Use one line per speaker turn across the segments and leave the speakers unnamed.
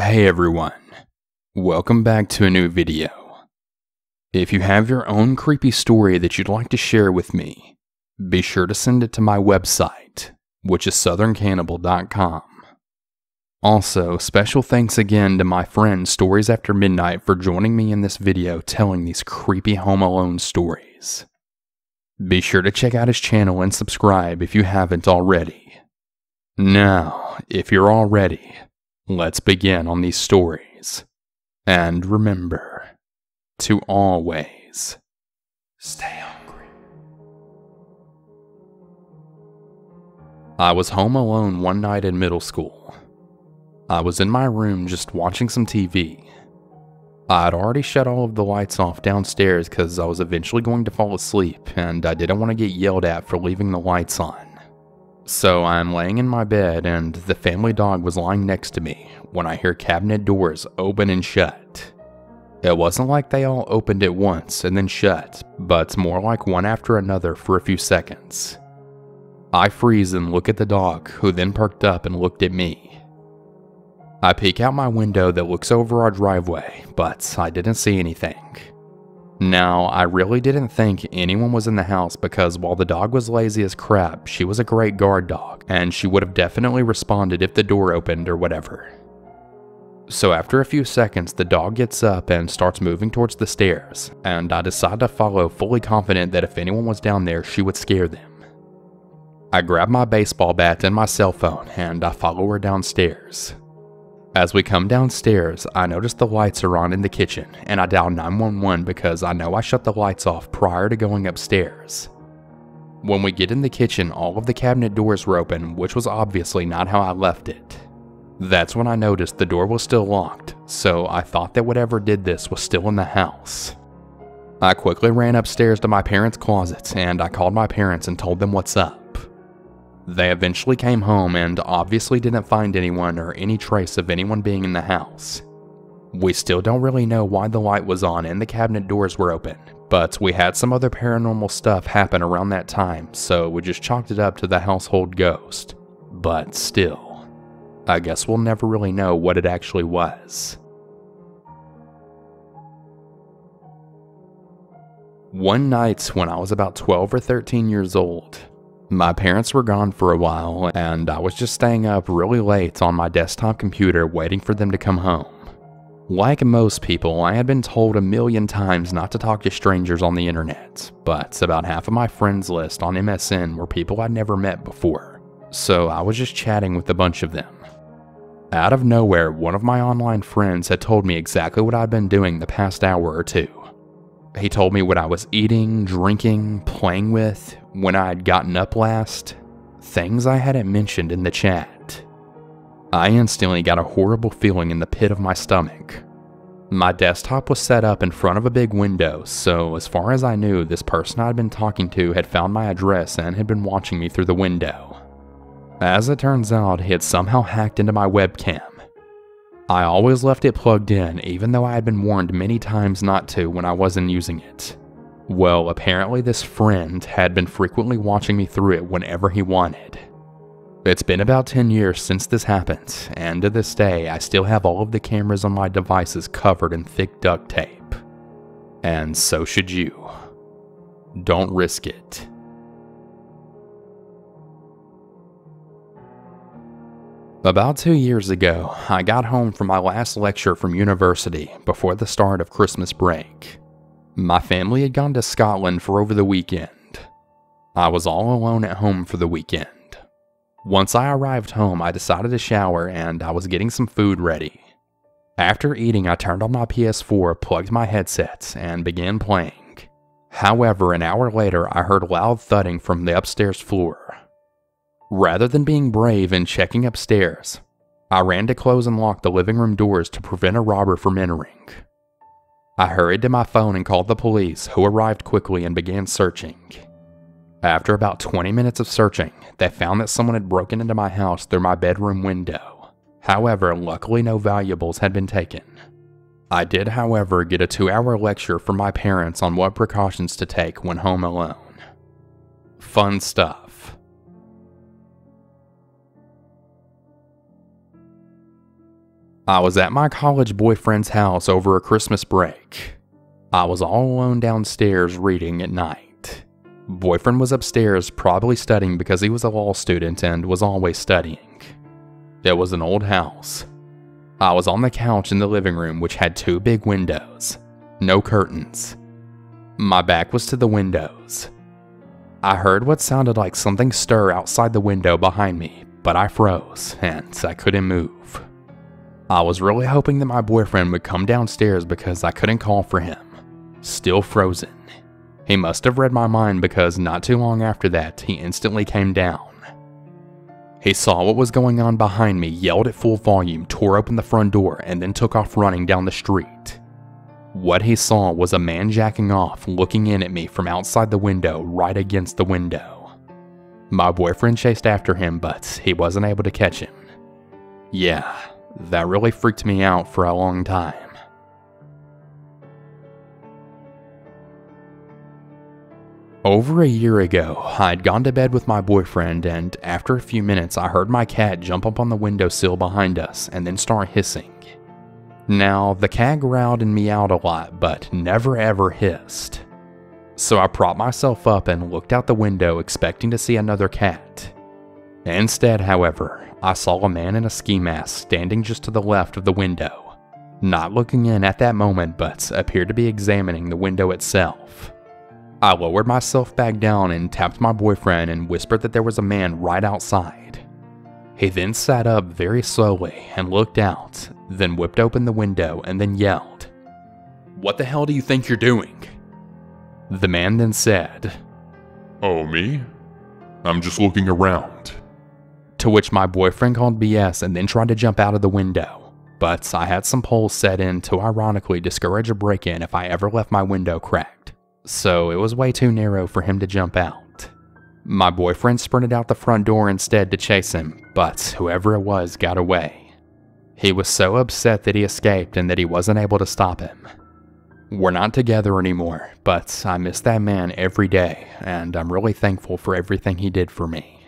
Hey everyone, welcome back to a new video. If you have your own creepy story that you'd like to share with me, be sure to send it to my website, which is southerncannibal.com. Also, special thanks again to my friend Stories After Midnight for joining me in this video telling these creepy Home Alone stories. Be sure to check out his channel and subscribe if you haven't already. Now, if you're all ready, let's begin on these stories. And remember to always stay hungry. I was home alone one night in middle school. I was in my room just watching some TV. I'd already shut all of the lights off downstairs because I was eventually going to fall asleep and I didn't want to get yelled at for leaving the lights on. So I'm laying in my bed and the family dog was lying next to me when I hear cabinet doors open and shut. It wasn't like they all opened at once and then shut, but more like one after another for a few seconds. I freeze and look at the dog, who then perked up and looked at me. I peek out my window that looks over our driveway, but I didn't see anything. Now, I really didn't think anyone was in the house because while the dog was lazy as crap, she was a great guard dog, and she would have definitely responded if the door opened or whatever. So after a few seconds, the dog gets up and starts moving towards the stairs, and I decide to follow, fully confident that if anyone was down there, she would scare them. I grab my baseball bat and my cell phone, and I follow her downstairs. As we come downstairs, I notice the lights are on in the kitchen, and I dial 911 because I know I shut the lights off prior to going upstairs. When we get in the kitchen, all of the cabinet doors were open, which was obviously not how I left it. That's when I noticed the door was still locked, so I thought that whatever did this was still in the house. I quickly ran upstairs to my parents' closet, and I called my parents and told them what's up. They eventually came home and obviously didn't find anyone or any trace of anyone being in the house. We still don't really know why the light was on and the cabinet doors were open, but we had some other paranormal stuff happen around that time, so we just chalked it up to the household ghost. But still, I guess we'll never really know what it actually was. One night when I was about 12 or 13 years old, my parents were gone for a while, and I was just staying up really late on my desktop computer waiting for them to come home. Like most people, I had been told a million times not to talk to strangers on the internet, but about half of my friends list on MSN were people I'd never met before, so I was just chatting with a bunch of them. Out of nowhere, one of my online friends had told me exactly what I'd been doing the past hour or two. He told me what I was eating, drinking, playing with, when I had gotten up last, things I hadn't mentioned in the chat. I instantly got a horrible feeling in the pit of my stomach. My desktop was set up in front of a big window, so as far as I knew, this person I'd been talking to had found my address and had been watching me through the window. As it turns out, he had somehow hacked into my webcam. I always left it plugged in, even though I had been warned many times not to when I wasn't using it. Well, apparently this friend had been frequently watching me through it whenever he wanted. It's been about 10 years since this happened, and to this day, I still have all of the cameras on my devices covered in thick duct tape. And so should you. Don't risk it. About 2 years ago, I got home from my last lecture from university before the start of Christmas break. My family had gone to Scotland for over the weekend. I was all alone at home for the weekend. Once I arrived home, I decided to shower and I was getting some food ready. After eating, I turned on my PS4, plugged my headset, and began playing. However, an hour later, I heard loud thudding from the upstairs floor. Rather than being brave and checking upstairs, I ran to close and lock the living room doors to prevent a robber from entering. I hurried to my phone and called the police, who arrived quickly and began searching. After about 20 minutes of searching, they found that someone had broken into my house through my bedroom window. However, luckily no valuables had been taken. I did, however, get a 2-hour lecture from my parents on what precautions to take when home alone. Fun stuff. I was at my college boyfriend's house over a Christmas break. I was all alone downstairs reading at night. Boyfriend was upstairs probably studying because he was a law student and was always studying. It was an old house. I was on the couch in the living room, which had 2 big windows. No curtains. My back was to the windows. I heard what sounded like something stir outside the window behind me, but I froze and I couldn't move. I was really hoping that my boyfriend would come downstairs because I couldn't call for him. Still frozen. He must have read my mind because not too long after that, he instantly came down. He saw what was going on behind me, yelled at full volume, tore open the front door, and then took off running down the street. What he saw was a man jacking off, looking in at me from outside the window, right against the window. My boyfriend chased after him, but he wasn't able to catch him. Yeah, that really freaked me out for a long time. Over a year ago, I'd gone to bed with my boyfriend, and after a few minutes I heard my cat jump up on the windowsill behind us and then start hissing. Now, the cat growled and meowed a lot, but never ever hissed. So I propped myself up and looked out the window expecting to see another cat. Instead, however, I saw a man in a ski mask standing just to the left of the window, not looking in at that moment but appeared to be examining the window itself. I lowered myself back down and tapped my boyfriend and whispered that there was a man right outside. He then sat up very slowly and looked out, then whipped open the window and then yelled, "What the hell do you think you're doing?" The man then said,
"Oh, me? I'm just looking around."
To which my boyfriend called BS and then tried to jump out of the window, but I had some poles set in to ironically discourage a break-in if I ever left my window cracked, so it was way too narrow for him to jump out. My boyfriend sprinted out the front door instead to chase him, but whoever it was got away. He was so upset that he escaped and that he wasn't able to stop him. We're not together anymore, but I miss that man every day, and I'm really thankful for everything he did for me.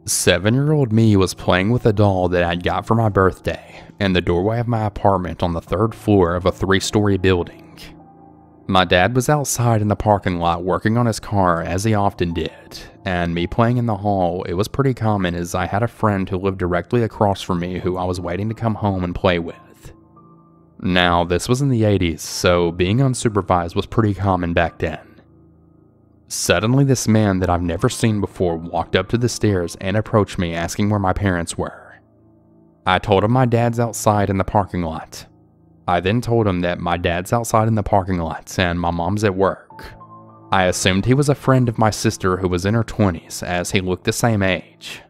Seven-year-old me was playing with a doll that I'd got for my birthday in the doorway of my apartment on the 3rd floor of a 3-story building. My dad was outside in the parking lot working on his car as he often did, and me playing in the hall, it was pretty common as I had a friend who lived directly across from me who I was waiting to come home and play with. Now, this was in the 80s, so being unsupervised was pretty common back then. Suddenly, this man that I've never seen before walked up to the stairs and approached me asking where my parents were. I told him my dad's outside in the parking lot. I then told him that my dad's outside in the parking lot and my mom's at work. I assumed he was a friend of my sister who was in her 20s as he looked the same age.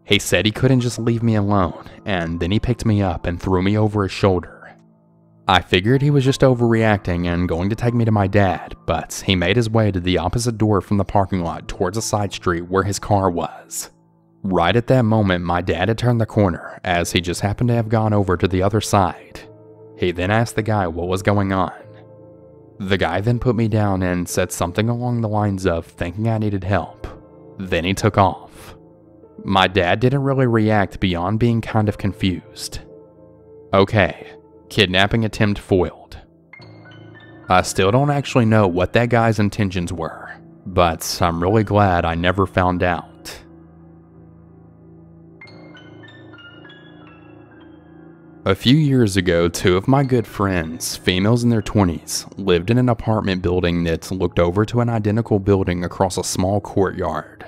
He said he couldn't just leave me alone, and then he picked me up and threw me over his shoulder. I figured he was just overreacting and going to take me to my dad, but he made his way to the opposite door from the parking lot towards a side street where his car was. Right at that moment, my dad had turned the corner, as he just happened to have gone over to the other side. He then asked the guy what was going on. The guy then put me down and said something along the lines of thinking I needed help. Then he took off. My dad didn't really react beyond being kind of confused. Okay. Kidnapping attempt foiled. I still don't actually know what that guy's intentions were, but I'm really glad I never found out. A few years ago, 2 of my good friends, females in their 20s, lived in an apartment building that looked over to an identical building across a small courtyard.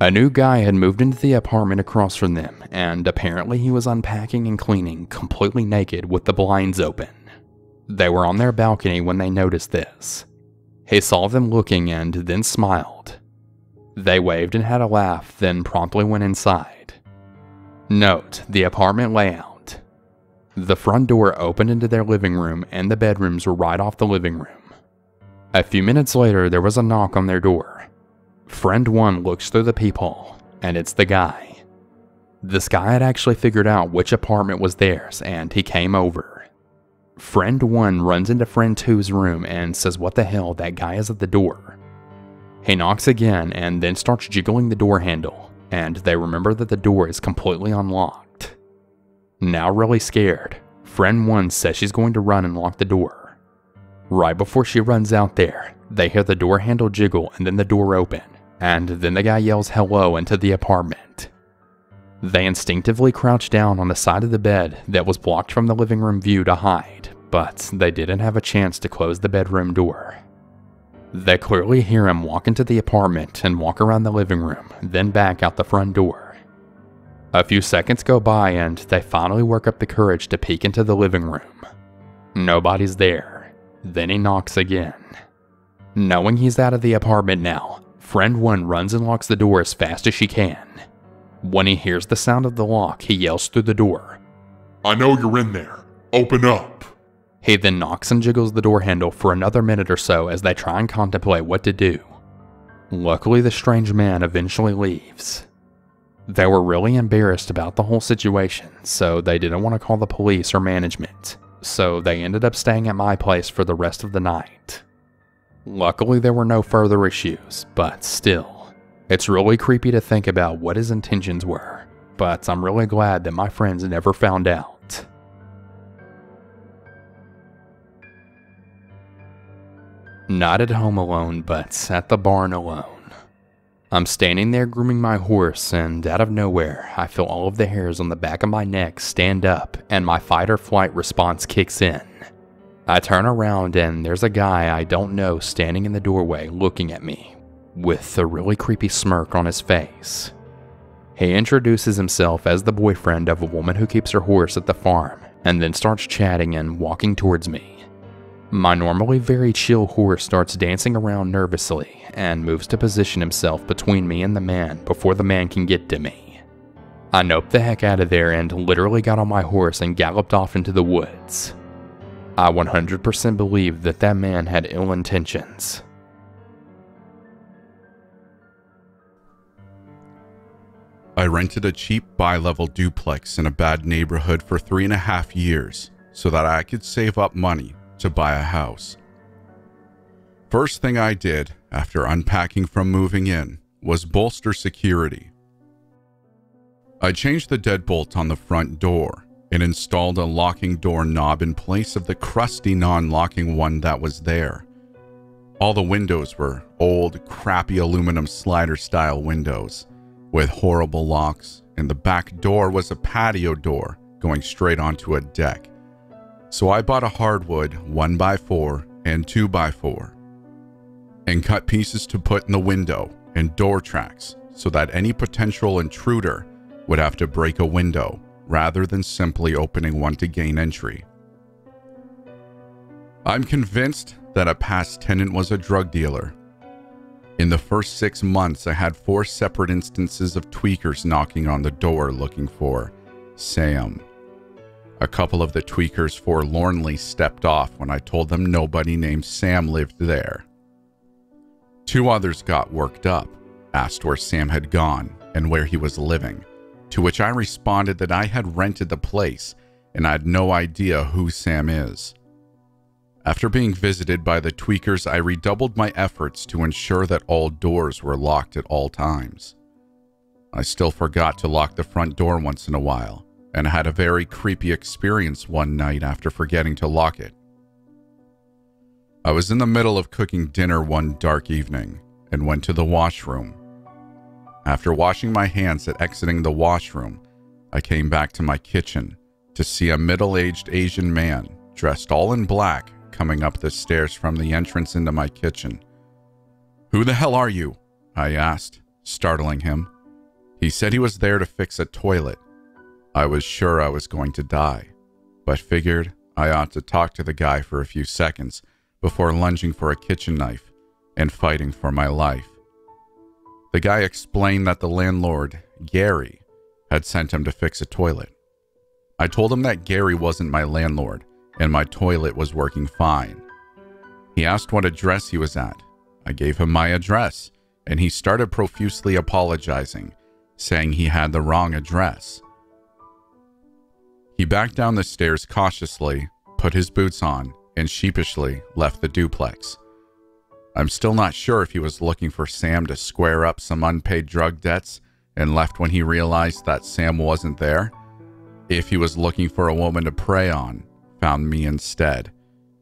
A new guy had moved into the apartment across from them, and apparently he was unpacking and cleaning completely naked with the blinds open. They were on their balcony when they noticed this. He saw them looking and then smiled. They waved and had a laugh, then promptly went inside. Note the apartment layout. The front door opened into their living room and the bedrooms were right off the living room. A few minutes later, there was a knock on their door. Friend 1 looks through the peephole, and it's the guy. This guy had actually figured out which apartment was theirs, and he came over. Friend 1 runs into Friend 2's room and says what the hell, that guy is at the door. He knocks again and then starts jiggling the door handle, and they remember that the door is completely unlocked. Now really scared, friend 1 says she's going to run and lock the door. Right before she runs out there, they hear the door handle jiggle and then the door open, and then the guy yells hello into the apartment. They instinctively crouch down on the side of the bed that was blocked from the living room view to hide, but they didn't have a chance to close the bedroom door. They clearly hear him walk into the apartment and walk around the living room, then back out the front door. A few seconds go by and they finally work up the courage to peek into the living room. Nobody's there. Then he knocks again. Knowing he's out of the apartment now, friend 1 runs and locks the door as fast as she can. When he hears the sound of the lock, he yells through the door,
I know you're in there. Open up.
He then knocks and jiggles the door handle for another minute or so as they try and contemplate what to do. Luckily, the strange man eventually leaves. They were really embarrassed about the whole situation, so they didn't want to call the police or management, so they ended up staying at my place for the rest of the night. Luckily, there were no further issues, but still, it's really creepy to think about what his intentions were, but I'm really glad that my friends never found out. Not at home alone, but at the barn alone. I'm standing there grooming my horse, and out of nowhere, I feel all of the hairs on the back of my neck stand up, and my fight or flight response kicks in. I turn around, and there's a guy I don't know standing in the doorway looking at me, with a really creepy smirk on his face. He introduces himself as the boyfriend of a woman who keeps her horse at the farm, and then starts chatting and walking towards me. My normally very chill horse starts dancing around nervously and moves to position himself between me and the man before the man can get to me. I noped the heck out of there and literally got on my horse and galloped off into the woods. I 100% believed that that man had ill intentions.
I rented a cheap bi-level duplex in a bad neighborhood for 3.5 years so that I could save up money to buy a house. First thing I did after unpacking from moving in was bolster security. I changed the deadbolt on the front door and installed a locking door knob in place of the crusty non-locking one that was there. All the windows were old, crappy aluminum slider-style windows with horrible locks, and the back door was a patio door going straight onto a deck. So I bought a hardwood 1x4 and 2x4 and cut pieces to put in the window and door tracks so that any potential intruder would have to break a window rather than simply opening one to gain entry. I'm convinced that a past tenant was a drug dealer. In the first 6 months, I had 4 separate instances of tweakers knocking on the door looking for Sam. A couple of the tweakers forlornly stepped off when I told them nobody named Sam lived there. 2 others got worked up, asked where Sam had gone and where he was living, to which I responded that I had rented the place and I had no idea who Sam is. After being visited by the tweakers, I redoubled my efforts to ensure that all doors were locked at all times. I still forgot to lock the front door once in a while, and had a very creepy experience one night after forgetting to lock it. I was in the middle of cooking dinner one dark evening and went to the washroom. After washing my hands and exiting the washroom, I came back to my kitchen to see a middle-aged Asian man dressed all in black coming up the stairs from the entrance into my kitchen. "Who the hell are you?" I asked, startling him. He said he was there to fix a toilet. I was sure I was going to die, but figured I ought to talk to the guy for a few seconds before lunging for a kitchen knife and fighting for my life. The guy explained that the landlord, Gary, had sent him to fix a toilet. I told him that Gary wasn't my landlord and my toilet was working fine. He asked what address he was at. I gave him my address, and he started profusely apologizing, saying he had the wrong address. He backed down the stairs cautiously, put his boots on, and sheepishly left the duplex. I'm still not sure if he was looking for Sam to square up some unpaid drug debts and left when he realized that Sam wasn't there, if he was looking for a woman to prey on, found me instead,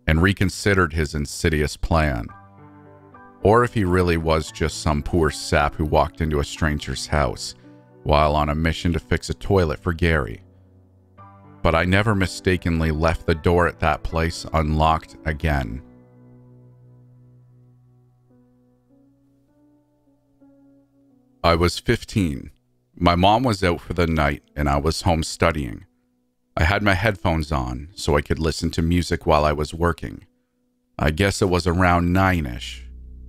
and reconsidered his insidious plan. Or if he really was just some poor sap who walked into a stranger's house while on a mission to fix a toilet for Gary. But I never mistakenly left the door at that place unlocked again. I was 15. My mom was out for the night and I was home studying. I had my headphones on so I could listen to music while I was working. I guess it was around 9-ish.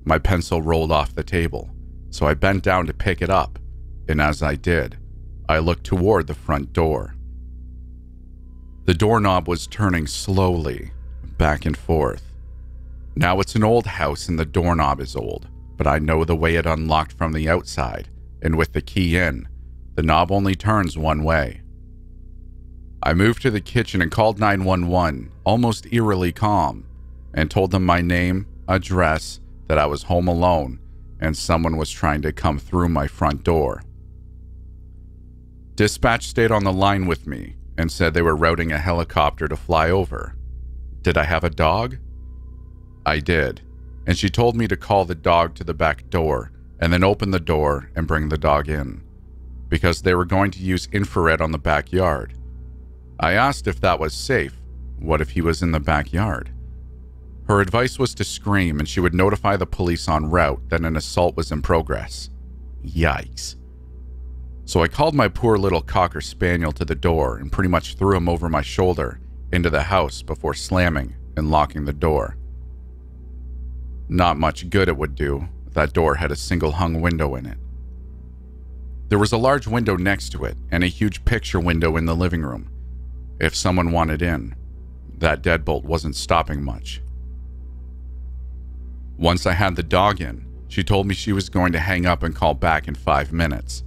My pencil rolled off the table, so I bent down to pick it up, and as I did, I looked toward the front door. The doorknob was turning slowly, back and forth. Now it's an old house and the doorknob is old, but I know the way it unlocked from the outside, and with the key in, the knob only turns one way. I moved to the kitchen and called 911, almost eerily calm, and told them my name, address, that I was home alone, and someone was trying to come through my front door. Dispatch stayed on the line with me and said they were routing a helicopter to fly over. Did I have a dog? I did, and she told me to call the dog to the back door and then open the door and bring the dog in, because they were going to use infrared on the backyard. I asked if that was safe. What if he was in the backyard? Her advice was to scream and she would notify the police en route that an assault was in progress. Yikes. So I called my poor little Cocker Spaniel to the door and pretty much threw him over my shoulder into the house before slamming and locking the door. Not much good it would do. That door had a single hung window in it. There was a large window next to it and a huge picture window in the living room. If someone wanted in, that deadbolt wasn't stopping much. Once I had the dog in, she told me she was going to hang up and call back in 5 minutes.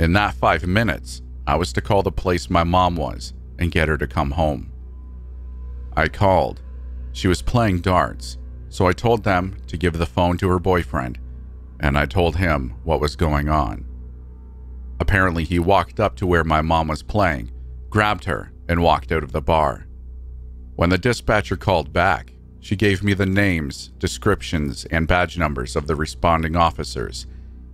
In that 5 minutes, I was to call the place my mom was and get her to come home. I called. She was playing darts, so I told them to give the phone to her boyfriend, and I told him what was going on. Apparently, he walked up to where my mom was playing, grabbed her, and walked out of the bar. When the dispatcher called back, she gave me the names, descriptions, and badge numbers of the responding officers,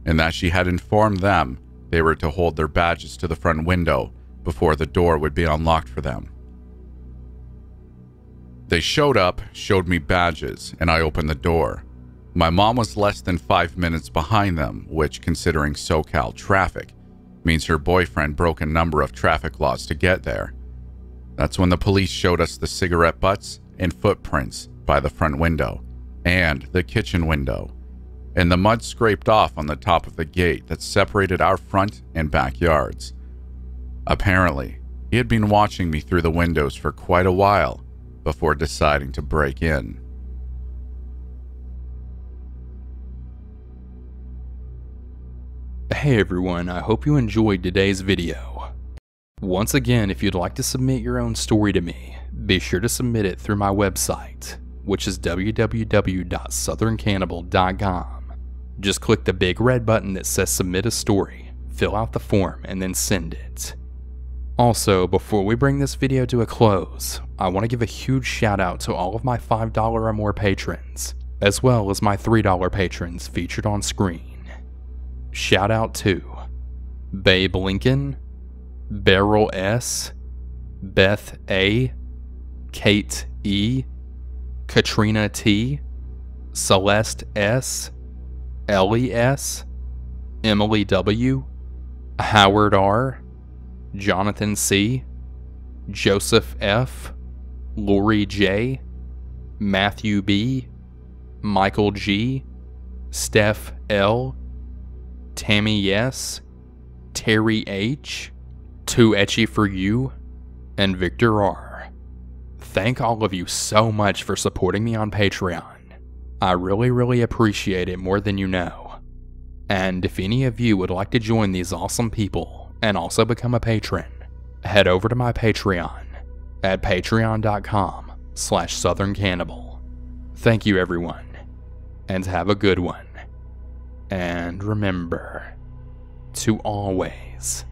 and that she had informed them they were to hold their badges to the front window before the door would be unlocked for them. They showed up, showed me badges, and I opened the door. My mom was less than 5 minutes behind them, which, considering SoCal traffic, means her boyfriend broke a number of traffic laws to get there. That's when the police showed us the cigarette butts and footprints by the front window and the kitchen window, and the mud scraped off on the top of the gate that separated our front and backyards. Apparently, he had been watching me through the windows for quite a while before deciding to break in.
Hey everyone, I hope you enjoyed today's video. Once again, if you'd like to submit your own story to me, be sure to submit it through my website, which is www.southerncannibal.com. Just click the big red button that says submit a story, fill out the form, and then send it. Also, before we bring this video to a close, I want to give a huge shout out to all of my $5 or more patrons, as well as my $3 patrons featured on screen. Shout out to Babe Lincoln, Beryl S, Beth A, Kate E, Katrina T, Celeste S, Ellie S, Emily W, Howard R, Jonathan C, Joseph F, Lori J, Matthew B, Michael G, Steph L, Tammy S, Terry H, Too Etchy For You, and Victor R. Thank all of you so much for supporting me on Patreon. I really appreciate it more than you know. And if any of you would like to join these awesome people and also become a patron, head over to my Patreon at patreon.com/southerncannibal. Thank you everyone, and have a good one. And remember, to always